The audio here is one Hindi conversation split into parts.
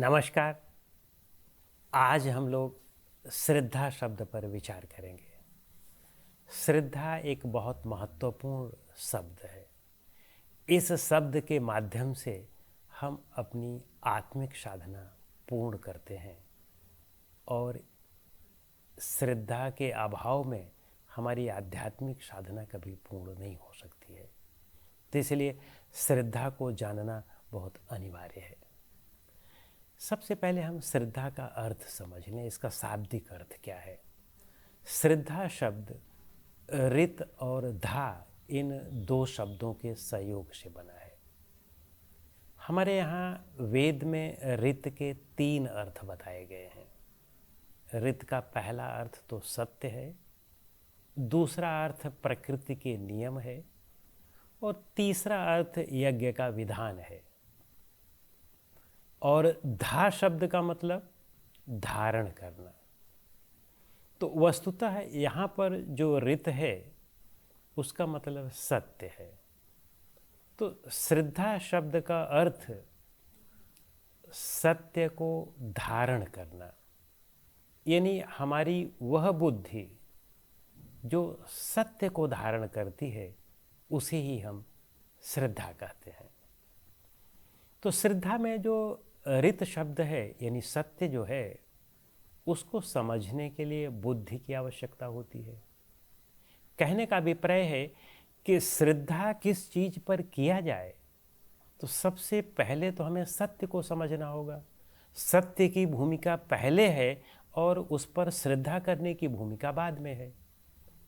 नमस्कार। आज हम लोग श्रद्धा शब्द पर विचार करेंगे। श्रद्धा एक बहुत महत्वपूर्ण शब्द है। इस शब्द के माध्यम से हम अपनी आत्मिक साधना पूर्ण करते हैं और श्रद्धा के अभाव में हमारी आध्यात्मिक साधना कभी पूर्ण नहीं हो सकती है। तो इसलिए श्रद्धा को जानना बहुत अनिवार्य है। सबसे पहले हम श्रद्धा का अर्थ समझ लें, इसका शाब्दिक अर्थ क्या है। श्रद्धा शब्द ऋत और धा इन दो शब्दों के संयोग से बना है। हमारे यहाँ वेद में ऋत के 3 अर्थ बताए गए हैं। ऋत का पहला अर्थ तो सत्य है, दूसरा अर्थ प्रकृति के नियम है और तीसरा अर्थ यज्ञ का विधान है। और धा शब्द का मतलब धारण करना। तो वस्तुतः यहाँ पर जो ऋत है उसका मतलब सत्य है। तो श्रद्धा शब्द का अर्थ सत्य को धारण करना, यानी हमारी वह बुद्धि जो सत्य को धारण करती है उसे ही हम श्रद्धा कहते हैं। तो श्रद्धा में जो ऋत शब्द है यानी सत्य जो है उसको समझने के लिए बुद्धि की आवश्यकता होती है। कहने का अभिप्राय है कि श्रद्धा किस चीज़ पर किया जाए तो सबसे पहले तो हमें सत्य को समझना होगा। सत्य की भूमिका पहले है और उस पर श्रद्धा करने की भूमिका बाद में है।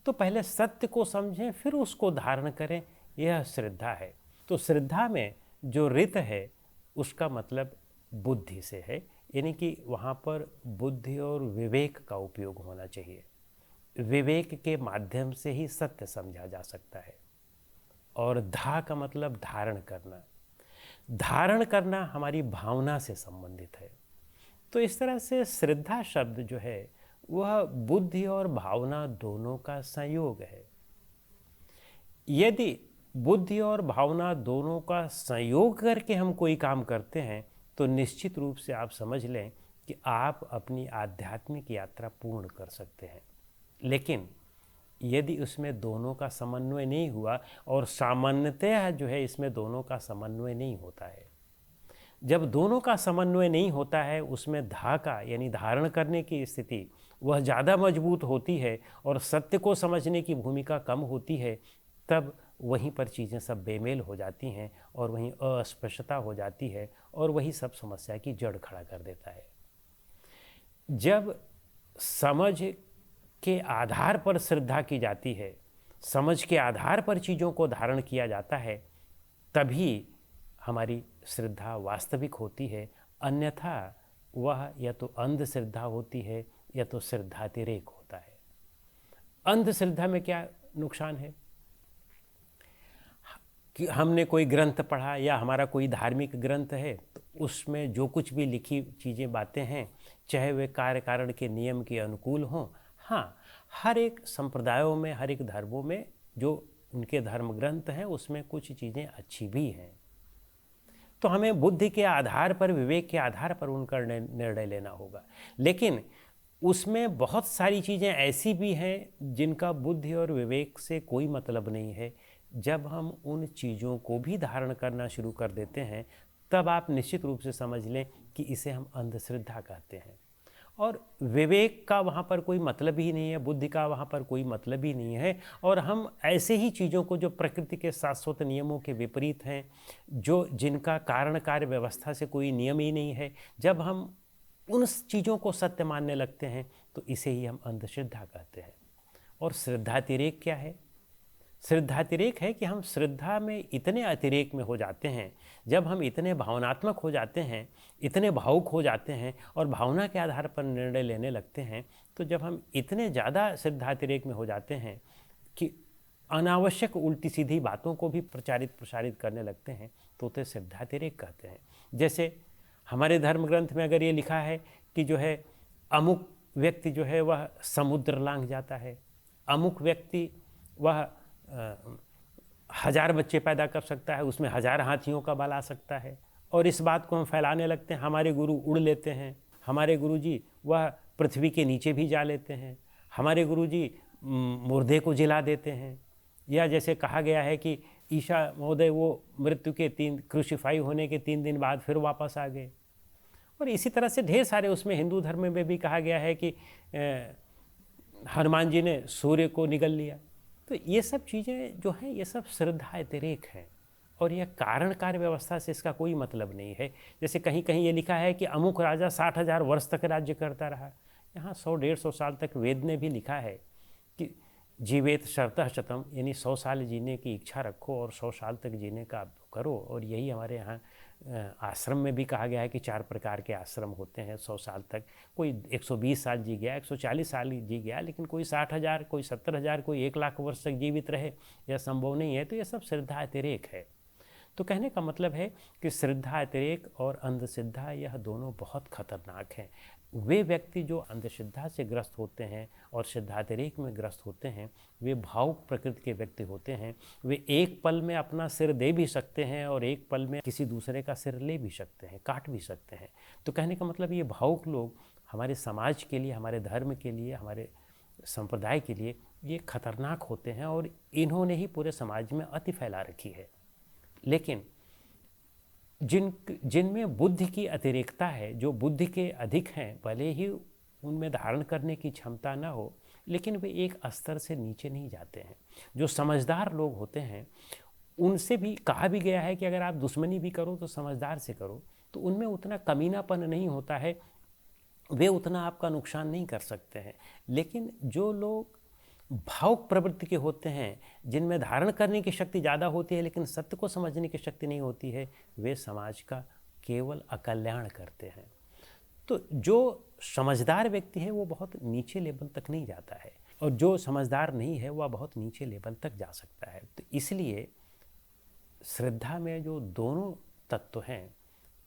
तो पहले सत्य को समझें फिर उसको धारण करें, यह श्रद्धा है। तो श्रद्धा में जो ऋत है उसका मतलब बुद्धि से है, यानी कि वहाँ पर बुद्धि और विवेक का उपयोग होना चाहिए। विवेक के माध्यम से ही सत्य समझा जा सकता है। और धा का मतलब धारण करना। धारण करना हमारी भावना से संबंधित है। तो इस तरह से श्रद्धा शब्द जो है वह बुद्धि और भावना दोनों का संयोग है। यदि बुद्धि और भावना दोनों का संयोग करके हम कोई काम करते हैं तो निश्चित रूप से आप समझ लें कि आप अपनी आध्यात्मिक यात्रा पूर्ण कर सकते हैं। लेकिन यदि उसमें दोनों का समन्वय नहीं हुआ, और सामान्यतः जो है इसमें दोनों का समन्वय नहीं होता है, जब दोनों का समन्वय नहीं होता है उसमें धा का यानी धारण करने की स्थिति वह ज़्यादा मजबूत होती है और सत्य को समझने की भूमिका कम होती है, तब वहीं पर चीज़ें सब बेमेल हो जाती हैं और वहीं अस्पष्टता हो जाती है और वही सब समस्या की जड़ खड़ा कर देता है। जब समझ के आधार पर श्रद्धा की जाती है, समझ के आधार पर चीज़ों को धारण किया जाता है, तभी हमारी श्रद्धा वास्तविक होती है। अन्यथा वह या तो अंधश्रद्धा होती है या तो श्रद्धातिरेक होता है। अंधश्रद्धा में क्या नुकसान है कि हमने कोई ग्रंथ पढ़ा या हमारा कोई धार्मिक ग्रंथ है तो उसमें जो कुछ भी लिखी चीज़ें बातें हैं, चाहे वे कार्य कारण के नियम के अनुकूल हों। हाँ, हर एक संप्रदायों में, हर एक धर्मों में जो उनके धर्म ग्रंथ हैं उसमें कुछ चीज़ें अच्छी भी हैं। तो हमें बुद्धि के आधार पर, विवेक के आधार पर उनका निर्णय लेना होगा। लेकिन उसमें बहुत सारी चीज़ें ऐसी भी हैं जिनका बुद्धि और विवेक से कोई मतलब नहीं है। जब हम उन चीज़ों को भी धारण करना शुरू कर देते हैं तब आप निश्चित रूप से समझ लें कि इसे हम अंधश्रद्धा कहते हैं। और विवेक का वहाँ पर कोई मतलब ही नहीं है, बुद्धि का वहाँ पर कोई मतलब ही नहीं है। और हम ऐसे ही चीज़ों को जो प्रकृति के शाश्वत नियमों के विपरीत हैं, जो जिनका कारण कार्य व्यवस्था से कोई नियम ही नहीं है, जब हम उन चीज़ों को सत्य मानने लगते हैं तो इसे ही हम अंधश्रद्धा कहते हैं। और श्रद्धातिरेक क्या है? श्रद्धातिरेक है कि हम श्रद्धा में इतने अतिरेक में हो जाते हैं, जब हम इतने भावनात्मक हो जाते हैं, इतने भावुक हो जाते हैं और भावना के आधार पर निर्णय लेने लगते हैं, तो जब हम इतने ज़्यादा श्रद्धातिरेक में हो जाते हैं कि अनावश्यक उल्टी सीधी बातों को भी प्रसारित करने लगते हैं तो उसे श्रद्धातिरेक कहते हैं। जैसे हमारे धर्म ग्रंथ में अगर ये लिखा है कि जो है अमुक व्यक्ति जो है वह समुद्र लांघ जाता है, अमुक व्यक्ति वह 1000 बच्चे पैदा कर सकता है, उसमें 1000 हाथियों का बल आ सकता है, और इस बात को हम फैलाने लगते हैं। हमारे गुरु उड़ लेते हैं, हमारे गुरु जी वह पृथ्वी के नीचे भी जा लेते हैं, हमारे गुरु जी मुर्दे को जिला देते हैं, या जैसे कहा गया है कि ईशा महोदय वो मृत्यु के 3 क्रूसिफाई होने के 3 दिन बाद फिर वापस आ गए। और इसी तरह से ढेर सारे उसमें हिंदू धर्म में भी कहा गया है कि हनुमान जी ने सूर्य को निगल लिया। तो ये सब चीज़ें जो हैं ये सब श्रद्धा व्यतिरेक हैं, और यह कारण कार्य व्यवस्था से इसका कोई मतलब नहीं है। जैसे कहीं कहीं ये लिखा है कि अमुक राजा 60,000 वर्ष तक राज्य करता रहा। यहाँ 100-150 साल तक वेद ने भी लिखा है कि जीवेत शरतः शतम, यानी 100 साल जीने की इच्छा रखो और 100 साल तक जीने का करो। और यही हमारे यहाँ आश्रम में भी कहा गया है कि 4 प्रकार के आश्रम होते हैं 100 साल तक। कोई 120 साल जी गया, 140 साल जी गया, लेकिन कोई 60,000, कोई 70,000, कोई 1 लाख वर्ष तक जीवित रहे, यह संभव नहीं है। तो यह सब श्रद्धा व्यतिरेक है। तो कहने का मतलब है कि श्रद्धा व्यतिरेक और अंधश्रद्धा यह दोनों बहुत खतरनाक हैं। वे व्यक्ति जो अंधश्रद्धा से ग्रस्त होते हैं और श्रद्धा व्यतिरेक में ग्रस्त होते हैं, वे भावुक प्रकृति के व्यक्ति होते हैं। वे एक पल में अपना सिर दे भी सकते हैं और एक पल में किसी दूसरे का सिर ले भी सकते हैं, काट भी सकते हैं। तो कहने का मतलब ये भावुक लोग हमारे समाज के लिए, हमारे धर्म के लिए, हमारे संप्रदाय के लिए ये खतरनाक होते हैं, और इन्होंने ही पूरे समाज में अति फैला रखी है। लेकिन जिनमें बुद्धि की अतिरेकता है, जो बुद्धि के अधिक हैं, भले ही उनमें धारण करने की क्षमता न हो, लेकिन वे एक स्तर से नीचे नहीं जाते हैं। जो समझदार लोग होते हैं उनसे भी कहा भी गया है कि अगर आप दुश्मनी भी करो तो समझदार से करो। तो उनमें उतना कमीनापन नहीं होता है, वे उतना आपका नुकसान नहीं कर सकते हैं। लेकिन जो लोग भावुक प्रवृत्ति के होते हैं, जिनमें धारण करने की शक्ति ज़्यादा होती है लेकिन सत्य को समझने की शक्ति नहीं होती है, वे समाज का केवल अकल्याण करते हैं। तो जो समझदार व्यक्ति है वो बहुत नीचे लेवल तक नहीं जाता है, और जो समझदार नहीं है वह बहुत नीचे लेवल तक जा सकता है। तो इसलिए श्रद्धा में जो दोनों तत्व हैं,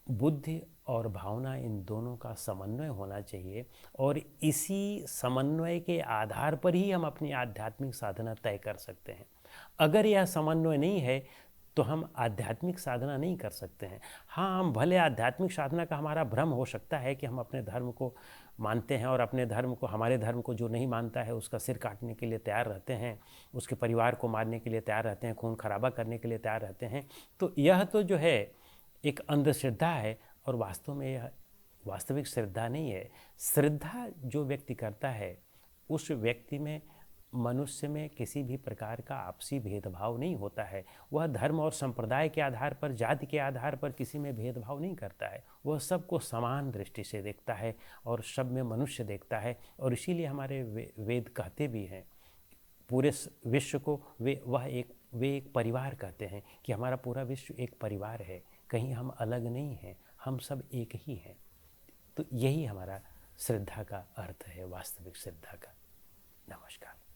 बुद्धि और भावना, इन दोनों का समन्वय होना चाहिए, और इसी समन्वय के आधार पर ही हम अपनी आध्यात्मिक साधना तय कर सकते हैं। अगर यह समन्वय नहीं है तो हम आध्यात्मिक साधना नहीं कर सकते हैं। हाँ, हम भले आध्यात्मिक साधना का हमारा भ्रम हो सकता है कि हम अपने धर्म को मानते हैं, और अपने धर्म को, हमारे धर्म को जो नहीं मानता है उसका सिर काटने के लिए तैयार रहते हैं, उसके परिवार को मारने के लिए तैयार रहते हैं, खून खराबा करने के लिए तैयार रहते हैं। तो यह तो जो है एक अंधश्रद्धा है, और वास्तव में यह वास्तविक श्रद्धा नहीं है। श्रद्धा जो व्यक्ति करता है उस व्यक्ति में, मनुष्य में किसी भी प्रकार का आपसी भेदभाव नहीं होता है। वह धर्म और संप्रदाय के आधार पर, जाति के आधार पर किसी में भेदभाव नहीं करता है। वह सबको समान दृष्टि से देखता है और सब में मनुष्य देखता है। और इसीलिए हमारे वेद कहते भी हैं, पूरे विश्व को वे एक परिवार कहते हैं, कि हमारा पूरा विश्व एक परिवार है, कहीं हम अलग नहीं हैं, हम सब एक ही हैं। तो यही हमारा श्रद्धा का अर्थ है, वास्तविक श्रद्धा का। नमस्कार।